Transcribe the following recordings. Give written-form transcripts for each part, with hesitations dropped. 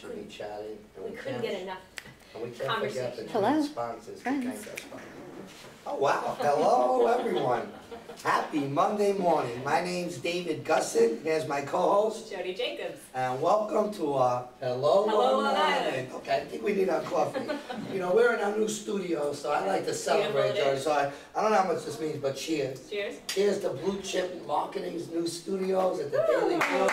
should be chatting. We couldn't get enough. And we can't forget the Hello, great sponsors. friends. To thank us. Oh wow, hello everyone. Happy Monday morning. My name's David Gussin. Here's my co-host. Jody Jacobs. And welcome to Hello Long Island. Okay, I think we need our coffee. You know, we're in our new studio, so I like to celebrate, Jody. So I don't know how much this means, but cheers. Cheers. Cheers to Blue Chip Marketing's new studios at the Daily Bugle.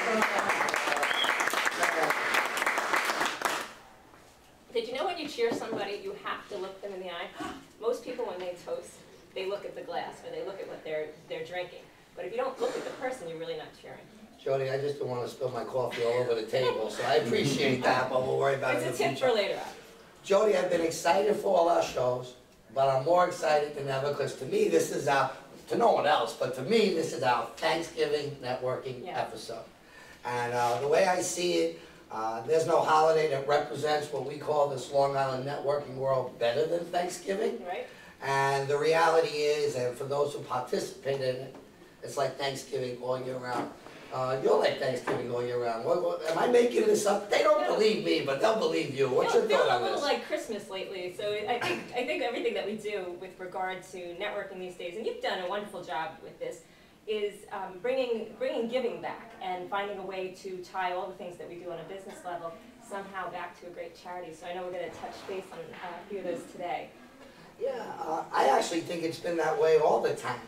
Did you know when you cheer somebody, you have to look them in the eye? Most people, when they toast, they look at the glass or they look at what they're drinking. But if you don't look at the person, you're really not cheering. Jody, I just don't want to spill my coffee all over the table, so I appreciate that, but we'll worry about it in the It's a tip future. for later on. Jody, I've been excited for all our shows, but I'm more excited than ever because to me this is our, to no one else, but to me this is our Thanksgiving networking episode. And the way I see it, there's no holiday that represents what we call this Long Island networking world better than Thanksgiving. Right. And the reality is, and for those who participate in it, it's like Thanksgiving all year round. You're like Thanksgiving all year round. Am I making this up? They don't believe me, but they'll believe you. What's your thought on a little this? like Christmas lately. So I think everything that we do with regard to networking these days, and you've done a wonderful job with this, is bringing giving back and finding a way to tie all the things that we do on a business level somehow back to a great charity. So I know we're going to touch base on a few of those today. Yeah, I actually think it's been that way all the time.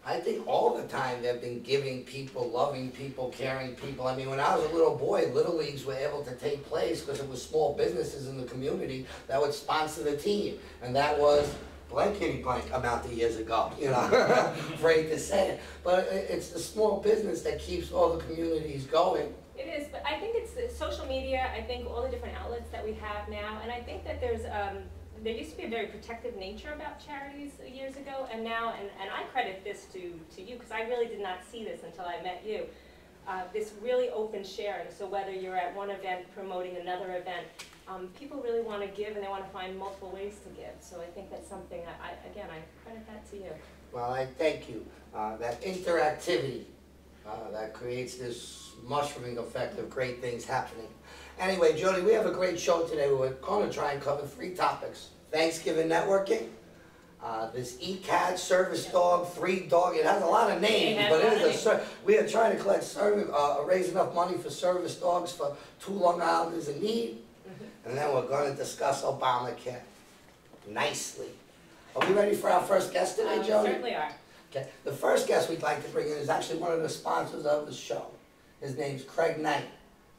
I think all the time they've been giving people, loving people, caring people. I mean, when I was a little boy, Little Leagues were able to take place because it was small businesses in the community that would sponsor the team. And that was blankety blank amount of years ago, you know, afraid to say it. But it's the small business that keeps all the communities going. It is, but I think it's social media, I think all the different outlets that we have now, and I think that there used to be a very protective nature about charities years ago, and now, and I credit this to you, because I really did not see this until I met you, this really open sharing. So whether you're at one event promoting another event, people really want to give and they want to find multiple ways to give. So I think that's something, I credit that to you. Well, I thank you. That interactivity that creates this mushrooming effect of great things happening. Anyway, Jody, we have a great show today. We're going to try and cover 3 topics. Thanksgiving networking, this ECAD service dog, 3 dog, it has a lot of names, but it is we are trying to collect raise enough money for service dogs for 2 Long Islanders in need. And then we're going to discuss Obamacare nicely. Are we ready for our first guest today, Jody? We certainly are. Okay. The first guest we'd like to bring in is actually one of the sponsors of the show. His name's Craig Knight,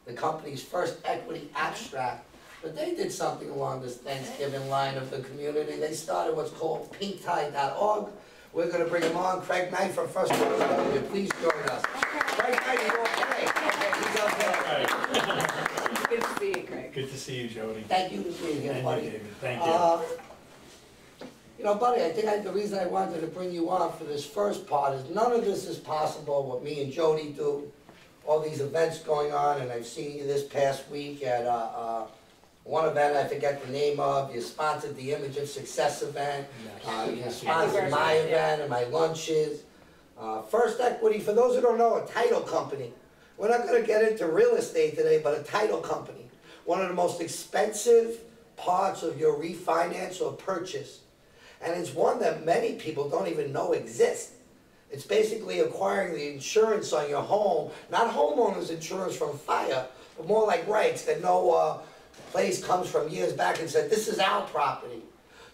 the company's first equity abstract. But they did something along this Thanksgiving line of the community. They started what's called pinktie.org. We're going to bring him on. Craig Knight from First W. Please join us. Craig Knight, are you okay? Okay, he's okay. Good to see you, Craig. Good to see you, Jody. Thank you for being here, buddy. David. Thank you. You know, buddy, I think the reason I wanted to bring you on for this first part is none of this is possible what me and Jody do. All these events going on, and I've seen you this past week at one event I forget the name of. You sponsored the Image of Success event. You sponsored my event and my lunches. First Equity, for those who don't know, a title company. We're not going to get into real estate today, but a title company. One of the most expensive parts of your refinance or purchase. And it's one that many people don't even know exists. It's basically acquiring the insurance on your home, not homeowners insurance from fire, but more like rights that no place comes from years back and said, this is our property.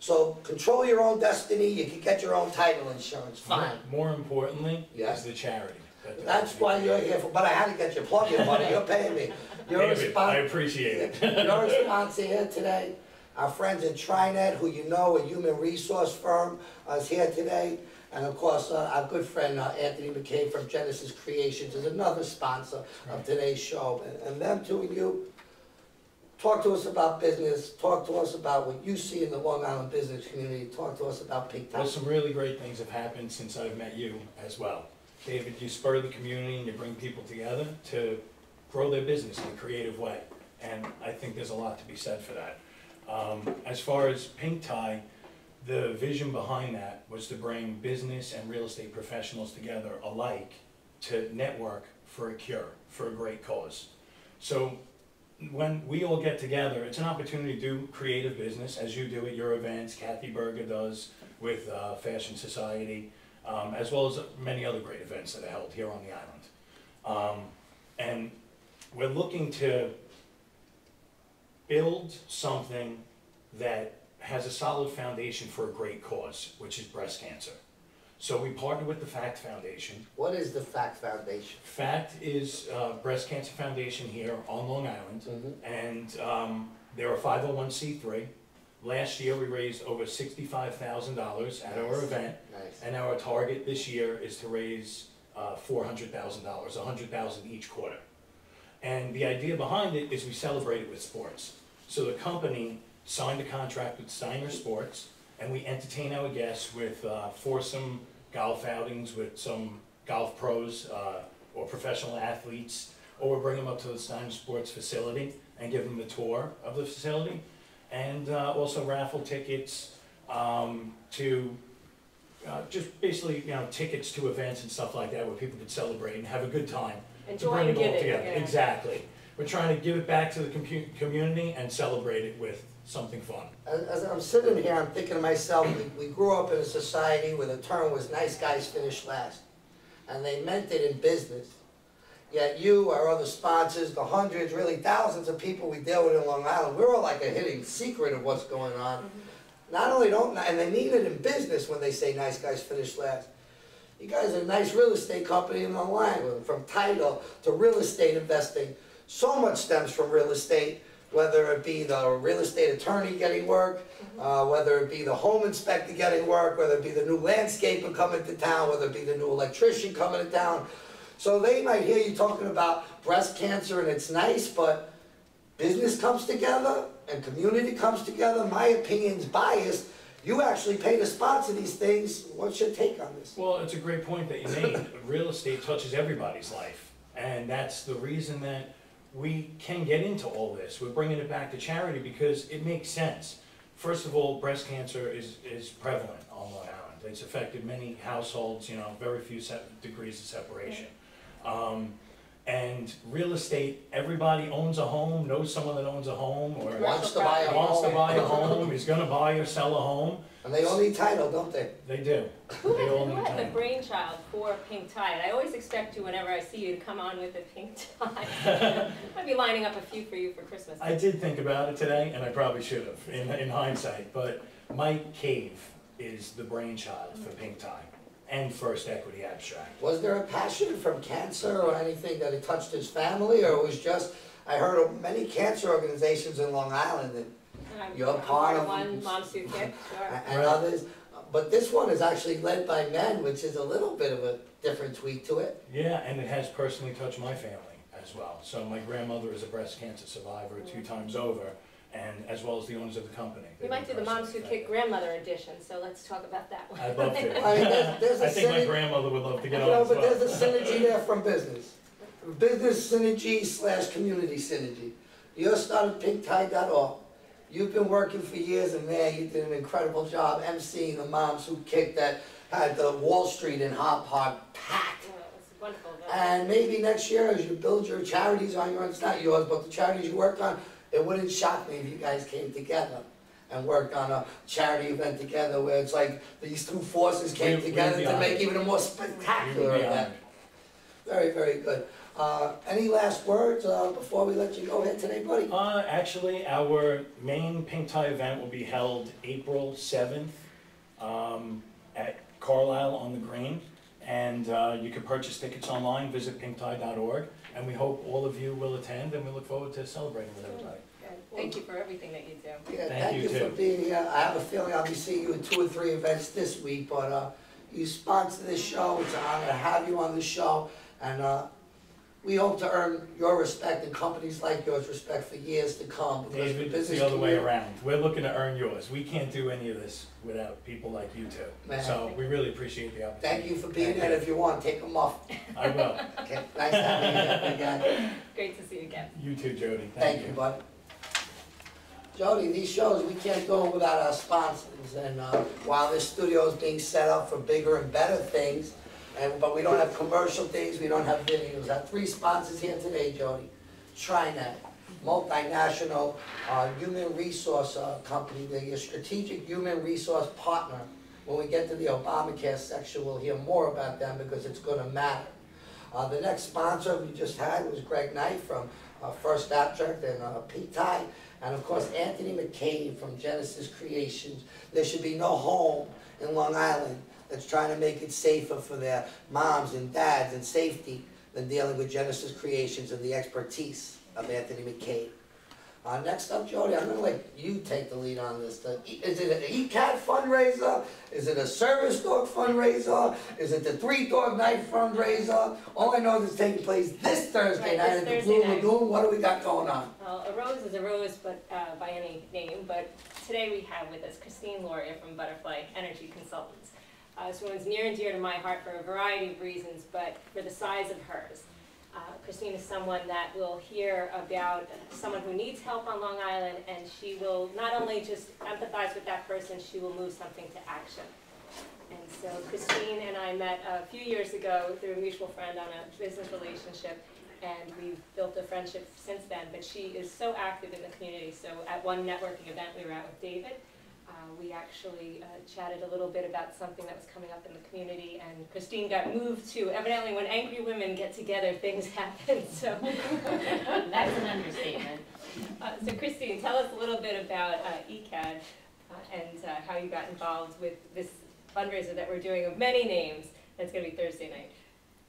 So control your own destiny, you can get your own title insurance, fine. More importantly, is the charity. That's why you're here for, but I had to get your plug in, buddy, you're paying me. David, I appreciate it. You're a sponsor here today. Our friends at TriNet, who you know, a human resource firm, is here today. And of course, our good friend Anthony McCabe from Genesis Creations is another sponsor of today's show. And them two and you, talk to us about business, talk to us about what you see in the Long Island business community, talk to us about Pink Tie. Well, some really great things have happened since I've met you as well. David, you spur the community and you bring people together to grow their business in a creative way. And I think there's a lot to be said for that. As far as Pink Tie, the vision behind that was to bring business and real estate professionals together alike to network for a cure, for a great cause. So when we all get together, it's an opportunity to do creative business, as you do at your events, Kathy Berger does with Fashion Society, as well as many other great events that are held here on the island. And we're looking to build something that has a solid foundation for a great cause, which is breast cancer. So we partnered with the FACT Foundation. What is the FACT Foundation? FACT is Breast Cancer Foundation here on Long Island, and they're a 501c3. Last year we raised over $65,000 at our event, and our target this year is to raise $400,000, $100,000 each quarter. And the idea behind it is we celebrate it with sports. So the company signed a contract with Steiner Sports, and we entertain our guests with foursome golf outings with some golf pros or professional athletes, or we'll bring them up to the Steiner Sports facility and give them the tour of the facility, and also raffle tickets to just basically, tickets to events and stuff like that where people could celebrate and have a good time. Enjoy to bring and it all give it, together. yeah. Exactly. We're trying to give it back to the community and celebrate it with something fun. As I'm sitting here, I'm thinking to myself, we grew up in a society where the term was nice guys finish last. And they meant it in business. Yet you, our other sponsors, the hundreds, really thousands of people we deal with in Long Island, we're all like a hidden secret of what's going on. Not only and they mean it in business when they say nice guys finish last. You guys are a nice real estate company in Long Island, from title to real estate investing. So much stems from real estate, whether it be the real estate attorney getting work, whether it be the home inspector getting work, whether it be the new landscaper coming to town, whether it be the new electrician coming to town. So they might hear you talking about breast cancer and it's nice, but business comes together and community comes together. My opinion's biased. You actually pay to sponsor these things. What's your take on this? Well, it's a great point that you made. Real estate touches everybody's life, and that's the reason that we can get into all this. We're bringing it back to charity because it makes sense. First of all, breast cancer is prevalent on Long Island. It's affected many households, very few degrees of separation. And real estate, everybody owns a home, knows someone that owns a home, or Wants to buy a home. is gonna buy or sell a home. And they all need title, don't they? They do. Who They all had need the time. brainchild for pink tie? And I always expect you, whenever I see you, to come on with a pink tie. I'd be lining up a few for you for Christmas. I did think about it today, and I probably should have, in hindsight, but Mike Cave is the brainchild for pink tie and First Equity Abstract. Was there a passion from cancer or anything that it touched his family, or it was just, I heard of many cancer organizations in Long Island and you're I'm part of one, Mom Sue Kick, sure. and others, but this one is actually led by men, which is a little bit of a different tweak to it. Yeah, and it has personally touched my family as well. So my grandmother is a breast cancer survivor 2 times over, and as well as the owners of the company. We might do the Moms Who Kick grandmother edition, so let's talk about that one. I'd love to. I mean, there's a I think my synergy, grandmother would love to get on as but well. there's a synergy there from business. Business synergy / community synergy. You started pinktie.org. You've been working for years, and man, you did an incredible job emceeing the Moms Who Kick that had the Wall Street in Hop Park packed. Yeah, it was wonderful. And maybe next year, as you build your charities on your own, it's not yours, but the charities you work on, it wouldn't shock me if you guys came together and worked on a charity event together where it's like these 2 forces came together to make even a more spectacular event. Very, very good. Any last words before we let you go ahead today, buddy? Actually, our main pink tie event will be held April 7th at Carlisle on the Green. And you can purchase tickets online, visit pinktie.org. And we hope all of you will attend, and we look forward to celebrating with everybody. Thank you for everything that you do. Yeah, Thank you for too. being here. I have a feeling I'll be seeing you at 2 or 3 events this week, but you sponsor this show. It's an honor to have you on the show, and we hope to earn your respect and companies like yours respect for years to come. Because David, it's business the other way community- around. We're looking to earn yours. We can't do any of this without people like you two. Man. So we really appreciate the opportunity. Thank you for being Thank here. you. If you want, take them off. I will. Okay, nice having you again. Great to see you again. You too, Jody. Thank you, bud. Jody, these shows, we can't go without our sponsors, and while this studio is being set up for bigger and better things, but we don't have commercial things, we don't have videos. I have 3 sponsors here today, Jody. TriNet, multinational human resource company. They're your strategic human resource partner. When we get to the Obamacare section, we'll hear more about them because it's going to matter. The next sponsor we just had was Greg Knight from First Abstract and Pete Ty, and of course Anthony McCabe from Genesis Creations. There should be no home in Long Island that's trying to make it safer for their moms and dads and safety than dealing with Genesis Creations and the expertise of Anthony McCabe. Next up, Jody, I'm going to let you take the lead on this. Is it an ECAT fundraiser? Is it a service dog fundraiser? Is it the 3-dog night fundraiser? All I know is it's taking place this Thursday night at the Blue Lagoon. What do we got going on? Well, a rose is a rose, but by any name. But today we have with us Christine Loria from Butterfly Energy Consultants. This woman's near and dear to my heart for a variety of reasons, but for the size of hers. Christine is someone that will hear about someone who needs help on Long Island, and she will not only just empathize with that person, she will move something to action. And so Christine and I met a few years ago through a mutual friend on a business relationship, and we've built a friendship since then. But she is so active in the community. So at one networking event we were at with David, we actually chatted a little bit about something that was coming up in the community, and Christine got moved to, evidently when angry women get together, things happen, so. That's an understatement. So Christine, tell us a little bit about ECAD and how you got involved with this fundraiser that we're doing of many names, that's going to be Thursday night.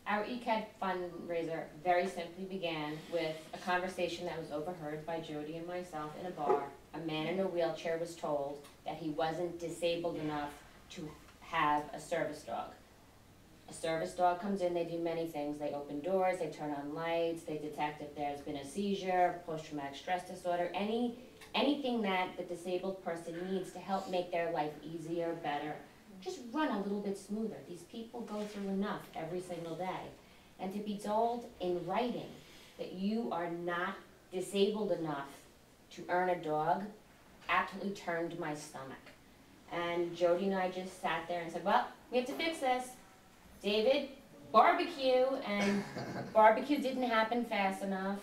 Our ECAD fundraiser very simply began with a conversation that was overheard by Jody and myself in a bar. A man in a wheelchair was told that he wasn't disabled enough to have a service dog. A service dog comes in, they do many things. They open doors, they turn on lights, they detect if there's been a seizure, post-traumatic stress disorder, anything that the disabled person needs to help make their life easier, better, just run a little bit smoother. These people go through enough every single day. And to be told in writing that you are not disabled enough to earn a dog absolutely turned my stomach. And Jody and I just sat there and said, well, we have to fix this. David, barbecue, and barbecue didn't happen fast enough.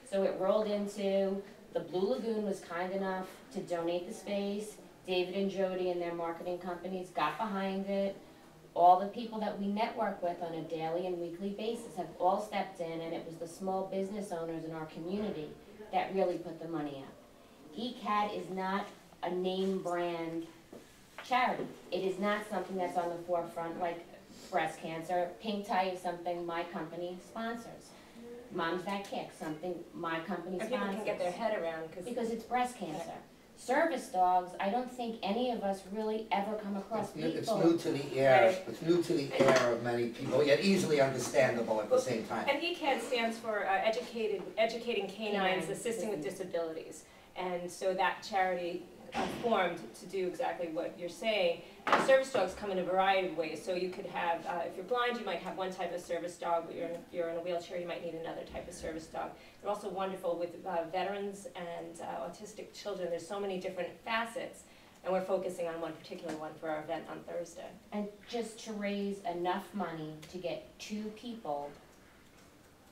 So it rolled into the Blue Lagoon was kind enough to donate the space. David and Jody and their marketing companies got behind it. All the people that we network with on a daily and weekly basis have all stepped in, and it was the small business owners in our community that really put the money up. ECAD is not a name brand charity. It is not something that's on the forefront like breast cancer. Pink Tie is something my company sponsors. Moms That Kick, something my company sponsors. People can get their head around because it's breast cancer. Service dogs, I don't think any of us really ever come across people. It's new to the air. It's new to the air of many people, yet easily understandable at the same time. And ECAD stands for Educating Canines Assisting with Disabilities. And so that charity formed to do exactly what you're saying. And service dogs come in a variety of ways. So you could have, if you're blind, you might have one type of service dog, but you're in a wheelchair, you might need another type of service dog. They're also wonderful with veterans and autistic children. There's so many different facets, and we're focusing on one particular one for our event on Thursday. And just to raise enough money to get 2 people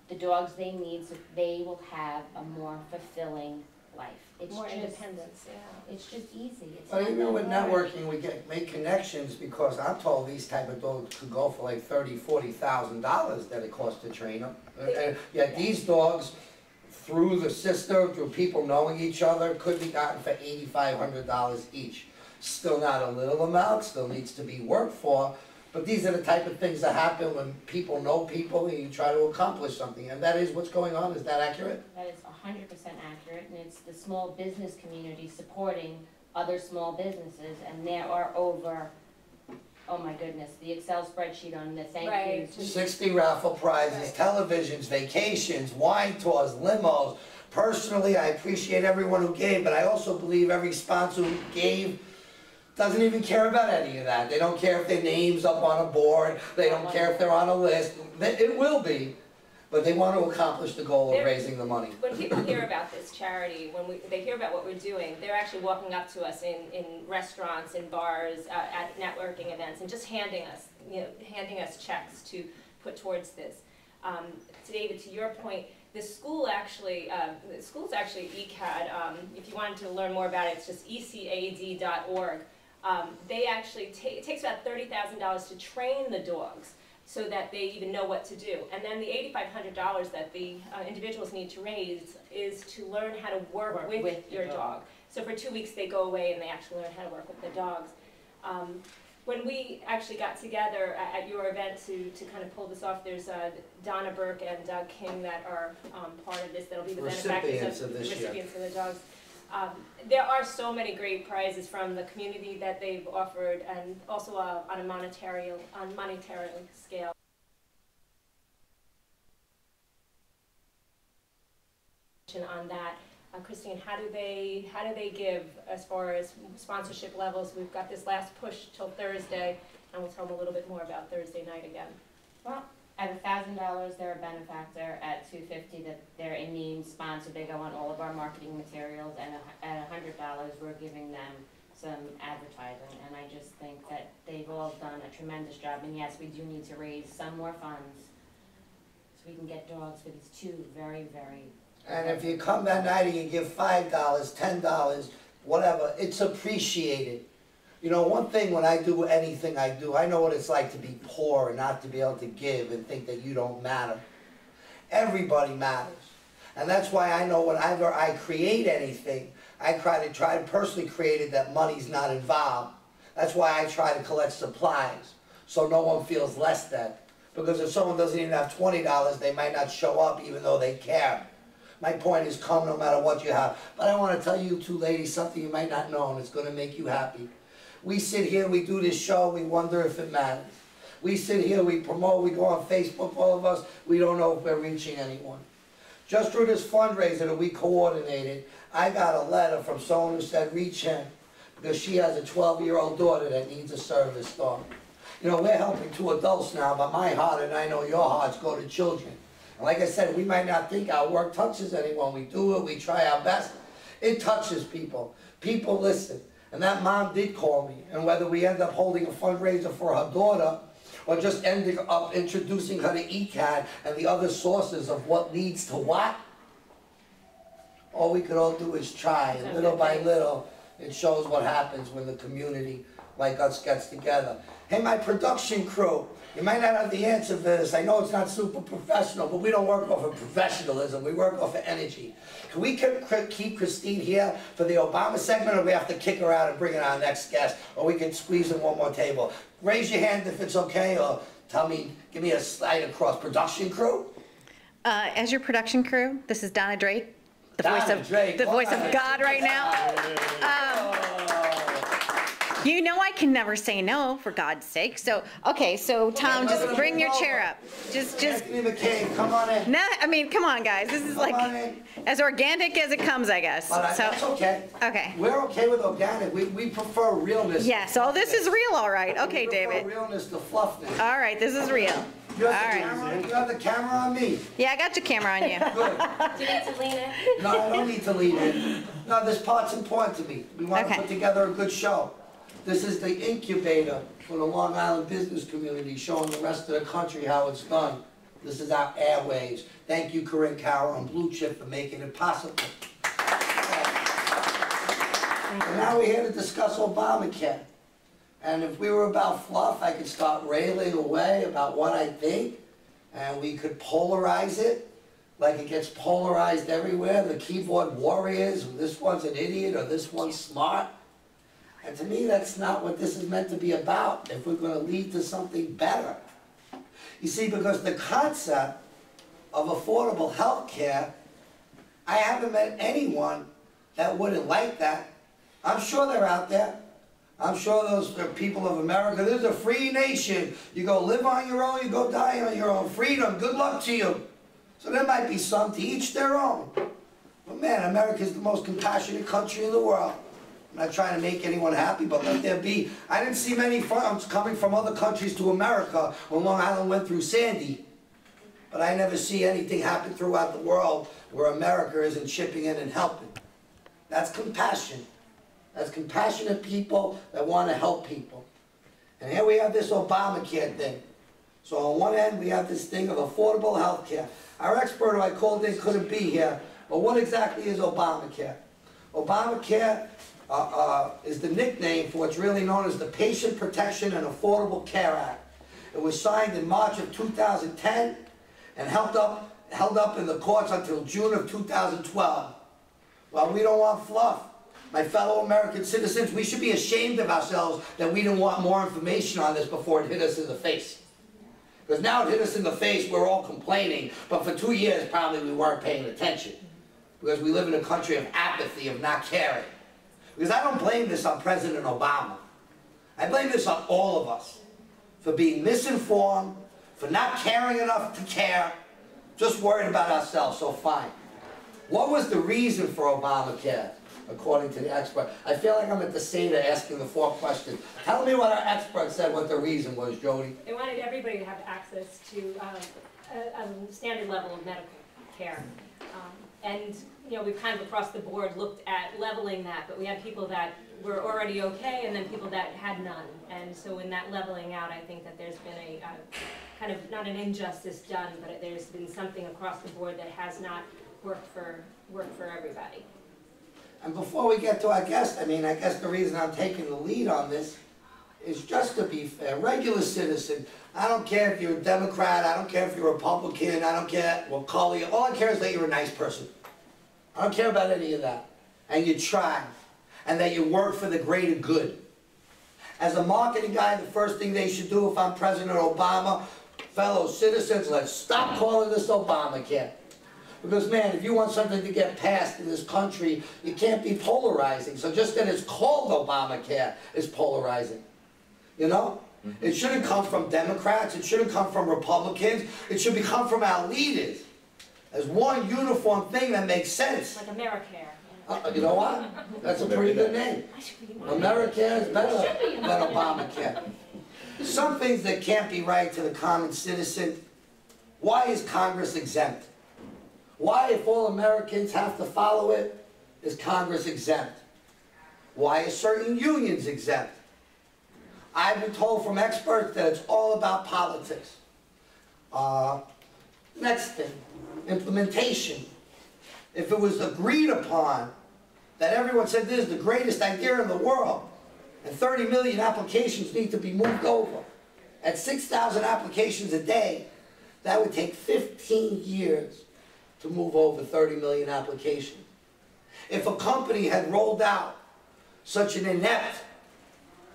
the dogs they need so they will have a more fulfilling life. It's More just, independence, yeah. It's just easy. It's But not even that with hard. networking, we make connections because I'm told these type of dogs could go for like $30,000-$40,000 that it costs to train them. And yet these dogs, through the system, through people knowing each other, could be gotten for $8,500 each. Still not a little amount, still needs to be worked for, but these are the type of things that happen when people know people and you try to accomplish something, and that is what's going on. Is that accurate? That is 100% accurate, and it's the small business community supporting other small businesses, and there are over, oh my goodness, the Excel spreadsheet on the thank yous. 60 raffle prizes, televisions, vacations, wine tours, limos. Personally, I appreciate everyone who gave, but I also believe every sponsor who gave doesn't even care about any of that. They don't care if their name's up on a board. They don't care if they're on a list. It will be, but they want to accomplish the goal of raising the money. When people hear about this charity, when they hear about what we're doing, they're actually walking up to us in restaurants, in bars, at networking events, and just handing us checks to put towards this. David, to your point, the school's actually ECAD. If you wanted to learn more about it, it's just ecad.org. They actually it takes about $30,000 to train the dogs so that they even know what to do. And then the $8,500 that the individuals need to raise is to learn how to work with your dog. So for 2 weeks they go away and they actually learn how to work with the dogs. When we actually got together at your event to kind of pull this off, there's Donna Burke and Doug King that are part of this. That'll be the benefactors of this recipients of the dogs. There are so many great prizes from the community that they've offered, and also on a monetary scale. On that, Christine, how do they give as far as sponsorship levels? We've got this last push till Thursday, and we'll tell them a little bit more about Thursday night again. Well, at $1,000, they're a benefactor. At $250, that they're a named sponsor. They go on all of our marketing materials, and at $100, we're giving them some advertising. And I just think that they've all done a tremendous job. And yes, we do need to raise some more funds so we can get dogs for these two very, very. And if you come that night and you give $5, $10, whatever, it's appreciated. You know, one thing when I do anything I do, I know what it's like to be poor and not to be able to give and think that you don't matter. Everybody matters. And that's why I know whenever I create anything, I try to personally create it that money's not involved. That's why I try to collect supplies, so no one feels less than. Because if someone doesn't even have $20, they might not show up even though they care. My point is come no matter what you have. But I want to tell you two ladies something you might not know, and it's going to make you happy. We sit here, we do this show, we wonder if it matters. We sit here, we promote, we go on Facebook, all of us, we don't know if we're reaching anyone. Just through this fundraiser that we coordinated, I got a letter from someone who said reach him, because she has a 12-year-old daughter that needs a service dog. You know, we're helping two adults now, but my heart, and I know your hearts, go to children. And like I said, we might not think our work touches anyone. We do it, we try our best. It touches people. People listen. And that mom did call me. And whether we end up holding a fundraiser for her daughter, or just ending up introducing her to ECAD and the other sources of what leads to what, all we could all do is try. And little by little, it shows what happens when the community like us gets together. Hey, my production crew, you might not have the answer for this. I know it's not super professional, but we don't work off of professionalism. We work off of energy. Can we keep Christine here for the Obama segment, or we have to kick her out and bring in our next guest, or we can squeeze in one more table? Raise your hand if it's okay, or tell me, give me a slide across. Production crew? As your production crew, this is Donna Drake, the Donna voice of God right now. You know I can never say no, for God's sake. So, okay, so Tom, just bring your chair up. Just. Anthony McCabe, come on in. Nah, I mean, come on, guys. This is Come on like in. as organic as it comes, I guess. But So, that's okay. okay. We're okay with organic. We prefer realness. Yeah. So this is real, all right. Okay, We prefer David. realness to fluffness. All right, this is real. You All have the right. camera? You have the camera on me. Yeah, I got your camera on you. Good. Do you need to lean in? No, I don't need to lead in. No, this part's important to me. We want to Okay. put together a good show. This is the incubator for the Long Island business community, showing the rest of the country how it's done. This is our airwaves. Thank you, Corinne Cowher and Blue Chip, for making it possible. And now we're here to discuss Obamacare. And if we were about fluff, I could start railing away about what I think, and we could polarize it, like it gets polarized everywhere. The keyboard warriors, this one's an idiot or this one's smart. And to me, that's not what this is meant to be about, if we're going to lead to something better. You see, because the concept of affordable health care, I haven't met anyone that wouldn't like that. I'm sure they're out there. I'm sure those are people of America. This is a free nation. You go live on your own, you go die on your own. Freedom, good luck to you. So there might be some, to each their own. But man, America is the most compassionate country in the world. I'm not trying to make anyone happy, but let there be. I didn't see many funds coming from other countries to America when Long Island went through Sandy. But I never see anything happen throughout the world where America isn't chipping in and helping. That's compassion. That's compassionate people that want to help people. And here we have this Obamacare thing. So on one end, we have this thing of affordable health care. Our expert who I called in couldn't be here, but what exactly is Obamacare? Obamacare is the nickname for what's really known as the Patient Protection and Affordable Care Act. It was signed in March of 2010 and held up in the courts until June of 2012. Well, we don't want fluff. My fellow American citizens, we should be ashamed of ourselves that we didn't want more information on this before it hit us in the face. Because now it hit us in the face, we're all complaining, but for 2 years probably we weren't paying attention. Because we live in a country of apathy, of not caring. Because I don't blame this on President Obama. I blame this on all of us for being misinformed, for not caring enough to care, just worried about ourselves, so fine. What was the reason for Obamacare, according to the expert? I feel like I'm at the SEDA asking the 4 questions. Tell me what our expert said what the reason was, Jody. They wanted everybody to have access to a standard level of medical care. And, you know, we've kind of across the board looked at leveling that, but we had people that were already okay and then people that had none. And so in that leveling out, I think that there's been a kind of, not an injustice done, but there's been something across the board that has not worked for everybody. And before we get to our guest, I mean, I guess the reason I'm taking the lead on this is just to be fair. Regular citizen, I don't care if you're a Democrat, I don't care if you're a Republican, I don't care what color you are. All I care is that you're a nice person. I don't care about any of that. And you try. And that you work for the greater good. As a marketing guy, the first thing they should do if I'm President Obama, fellow citizens, let's stop calling this Obamacare. Because, man, if you want something to get passed in this country, you can't be polarizing. So just that it's called Obamacare is polarizing. You know? It shouldn't come from Democrats. It shouldn't come from Republicans. It should come from our leaders as one uniform thing that makes sense. Like AmeriCare. You know what? That's a pretty good name. AmeriCare is better than Obamacare. Some things that can't be right to the common citizen. Why is Congress exempt? Why, if all Americans have to follow it, is Congress exempt? Why are certain unions exempt? I've been told from experts that it's all about politics. Next thing, implementation. If it was agreed upon that everyone said this is the greatest idea in the world, and 30 million applications need to be moved over, at 6,000 applications a day, that would take 15 years to move over 30 million applications. If a company had rolled out such an inept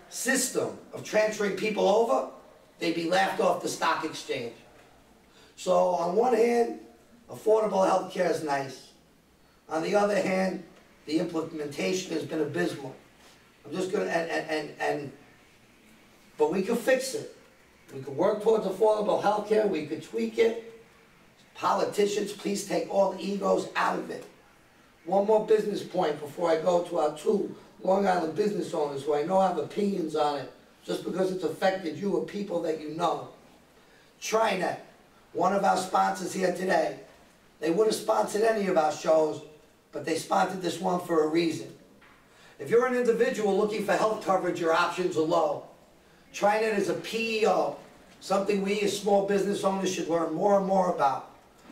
system of transferring people over, they'd be laughed off the stock exchange. So on one hand, affordable health care is nice. On the other hand, the implementation has been abysmal. I'm just going to, but we could fix it. We could work towards affordable health care, we could tweak it. Politicians, please take all the egos out of it. One more business point before I go to our 2 Long Island business owners who I know have opinions on it, just because it's affected you or people that you know. TriNet, one of our sponsors here today. They would have sponsored any of our shows, but they sponsored this one for a reason. If you're an individual looking for health coverage, your options are low. TriNet is a PEO, something we as small business owners should learn more and more about.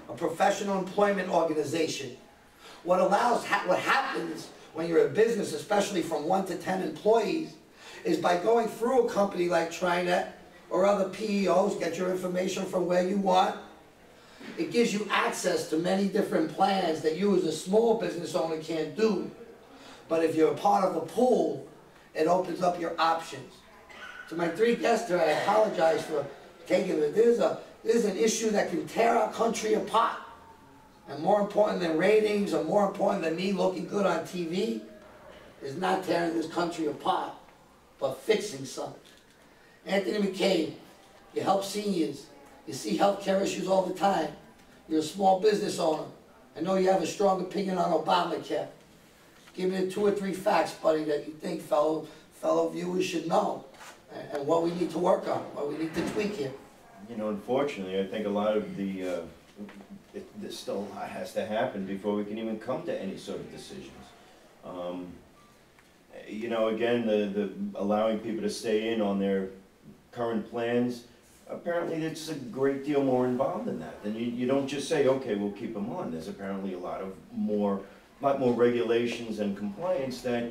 A professional employment organization. What happens when you're a business, especially from 1 to 10 employees, is by going through a company like TriNet or other PEOs, get your information from where you want. It gives you access to many different plans that you as a small business owner can't do. But if you're a part of a pool, it opens up your options. To my 3 guests here, I apologize for taking it. There's an issue that can tear our country apart. And more important than ratings, or more important than me looking good on TV, is not tearing this country apart, but fixing something. Anthony McCabe, you help seniors. You see healthcare issues all the time. You're a small business owner. I know you have a strong opinion on Obamacare. Give me 2 or 3 facts, buddy, that you think fellow viewers should know, and what we need to work on, what we need to tweak here. You know, unfortunately, I think a lot of this still has to happen before we can even come to any sort of decisions. You know, again, the allowing people to stay in on their current plans, apparently it's a great deal more involved in that. And you don't just say, okay, we'll keep them on. There's apparently a lot more regulations and compliance that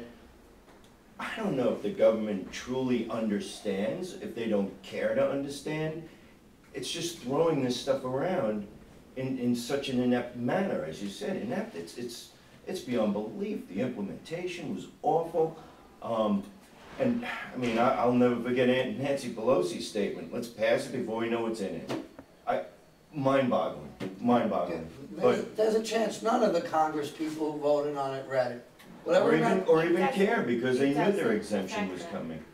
I don't know if the government truly understands, if they don't care to understand. It's just throwing this stuff around in such an inept manner, as you said, inept. It's beyond belief. The implementation was awful. And I mean, I'll never forget Aunt Nancy Pelosi's statement, let's pass it before we know what's in it. Mind-boggling, mind-boggling. But There's a chance none of the Congress people who voted on it read it. Whatever. or even care, because they It knew their doesn't exemption affect was them. coming.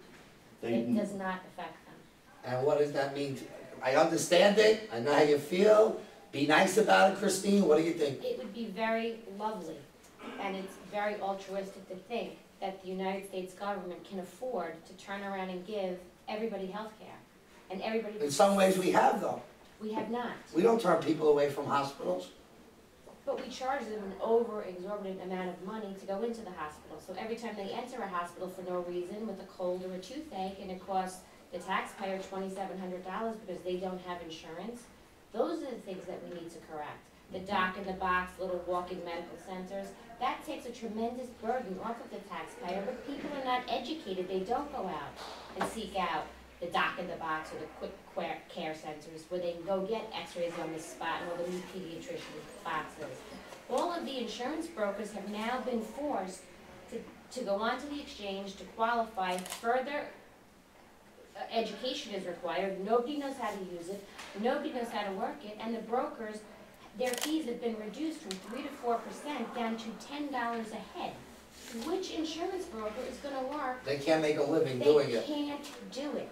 It does not affect them. And what does that mean? I understand it, I know how you feel. Be nice about it, Christine, what do you think? It would be very lovely, and it's very altruistic to think that the United States government can afford to turn around and give everybody health care. And everybody. In some ways we have though. We have not. We don't turn people away from hospitals. But we charge them an over-exorbitant amount of money to go into the hospital. So every time they enter a hospital for no reason, with a cold or a toothache, and it costs the taxpayer $2,700 because they don't have insurance, those are the things that we need to correct. The doc in the box, little walk-in medical centers, that takes a tremendous burden off of the taxpayer, but people are not educated. They don't go out and seek out the doc in the box or the quick care centers where they can go get x-rays on the spot and all the new pediatrician boxes. All of the insurance brokers have now been forced to go onto the exchange to qualify. Further education is required. Nobody knows how to use it. Nobody knows how to work it. And the brokers, their fees have been reduced from 3 to 4% down to $10 a head. Which insurance broker is going to work? They can't make a living doing it. They can't do it.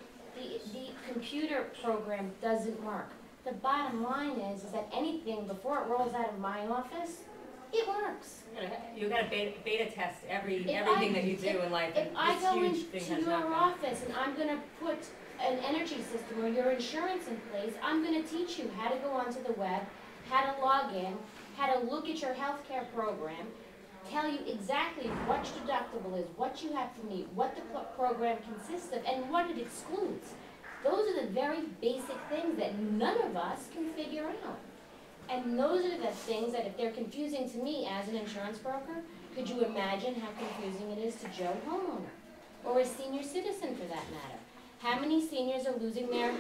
The computer program doesn't work. The bottom line is that anything, before it rolls out of my office, it works. You gotta beta test everything I- that you do in life, If and I this go huge thing into has not your been. office and I'm gonna put an energy system or your insurance in place, I'm gonna teach you how to go onto the web, how to log in, how to look at your healthcare program, tell you exactly what your deductible is, what you have to meet, what the program consists of, and what it excludes. Those are the very basic things that none of us can figure out. And those are the things that if they're confusing to me as an insurance broker, could you imagine how confusing it is to Joe homeowner? Or a senior citizen for that matter? How many seniors are losing their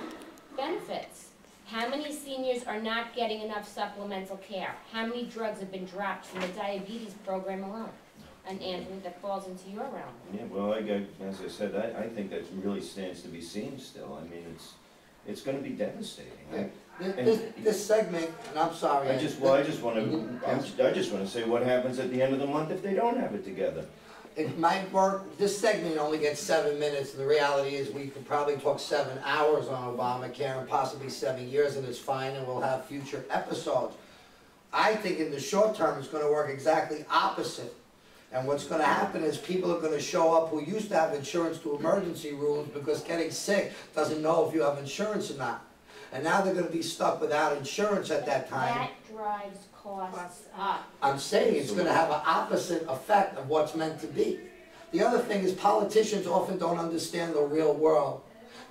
benefits? How many seniors are not getting enough supplemental care? How many drugs have been dropped from the diabetes program alone? And Anthony, that falls into your realm. yeah, well, as I said, I think that really stands to be seen still. I mean, it's gonna be devastating. This segment, and I'm sorry. I just wanna say what happens at the end of the month if they don't have it together. It might work, this segment only gets 7 minutes, and the reality is we could probably talk 7 hours on Obamacare and possibly 7 years, and it's fine, and we'll have future episodes. I think in the short term, it's gonna work exactly opposite. And what's gonna happen is people are gonna show up who used to have insurance to emergency rooms because getting sick doesn't know if you have insurance or not. And now they're gonna be stuck without insurance at that time. That drives costs up. I'm saying it's gonna have an opposite effect of what's meant to be. The other thing is politicians often don't understand the real world.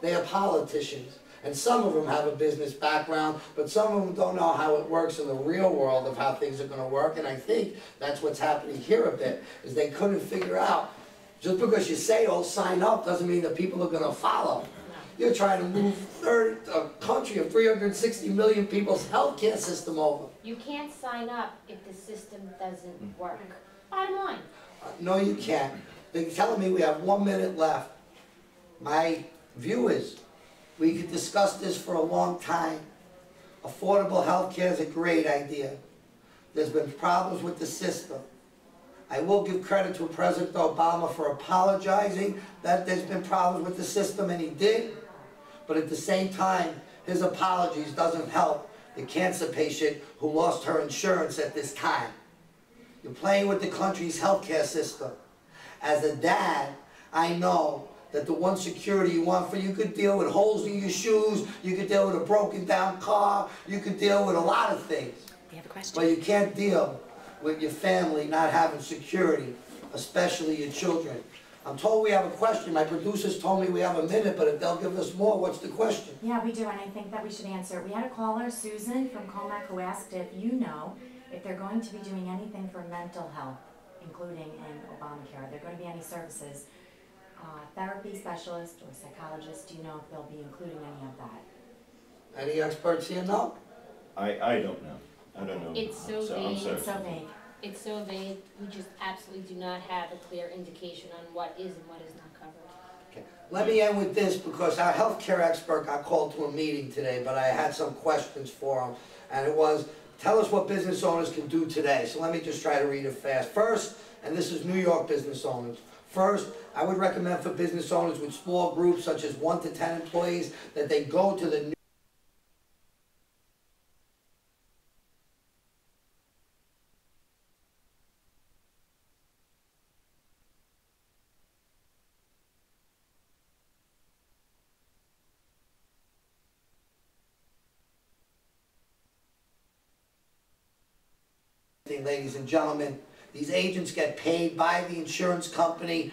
They are politicians, and some of them have a business background, but some of them don't know how it works in the real world of how things are gonna work, and I think that's what's happening here a bit, is they couldn't figure out, just because you say, oh, sign up, doesn't mean that people are gonna follow. You're trying to move a country of 360 million people's healthcare system over. You can't sign up if the system doesn't work. Bottom line. No, you can't. They're telling me we have 1 minute left. My view is, we could discuss this for a long time. Affordable health care is a great idea. There's been problems with the system. I will give credit to President Obama for apologizing that there's been problems with the system, and he did. But at the same time, his apologies doesn't help the cancer patient who lost her insurance at this time. You're playing with the country's healthcare system. As a dad, I know that the one security you want for you could deal with holes in your shoes, you could deal with a broken down car, you could deal with a lot of things. We have a question. But you can't deal with your family not having security, especially your children. I'm told we have a question. My producers told me we have a minute, but if they'll give us more, what's the question? Yeah, we do, and I think that we should answer it. We had a caller, Susan from Comac, who asked if you know if they're going to be doing anything for mental health, including in Obamacare. Are there going to be any services, therapy specialist or psychologist? Do you know if they'll be including any of that? Any experts here know? I don't know. I don't know. It's so I'm vague. sorry. It's so vague. It's so vague, we just absolutely do not have a clear indication on what is and what is not covered. Okay. Let me end with this, because our healthcare expert got called to a meeting today, but I had some questions for him. And it was, tell us what business owners can do today. So let me just try to read it fast. First, and this is New York business owners. First, I would recommend for business owners with small groups, such as 1 to 10 employees, that they go to the ladies and gentlemen, these agents get paid by the insurance company.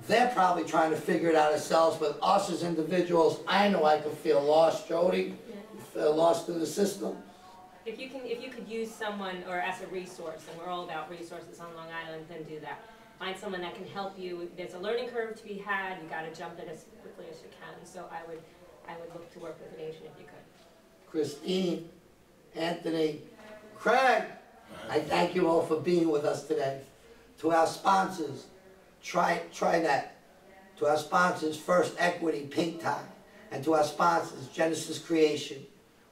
They're probably trying to figure it out themselves, but us as individuals, I know I could feel lost. Jody, you feel lost in the system? If you could use someone, or as a resource, and we're all about resources on Long Island, then do that. Find someone that can help you. There's a learning curve to be had. You gotta jump in as quickly as you can. So I would look to work with an agent if you could. Christine, Anthony, Craig, I thank you all for being with us today. To our sponsors, try that. To our sponsors, First Equity, Pink Tie. And to our sponsors, Genesis Creation.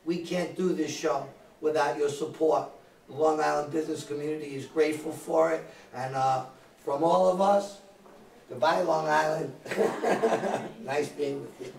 We can't do this show without your support. The Long Island business community is grateful for it. And from all of us, goodbye, Long Island. Nice being with you.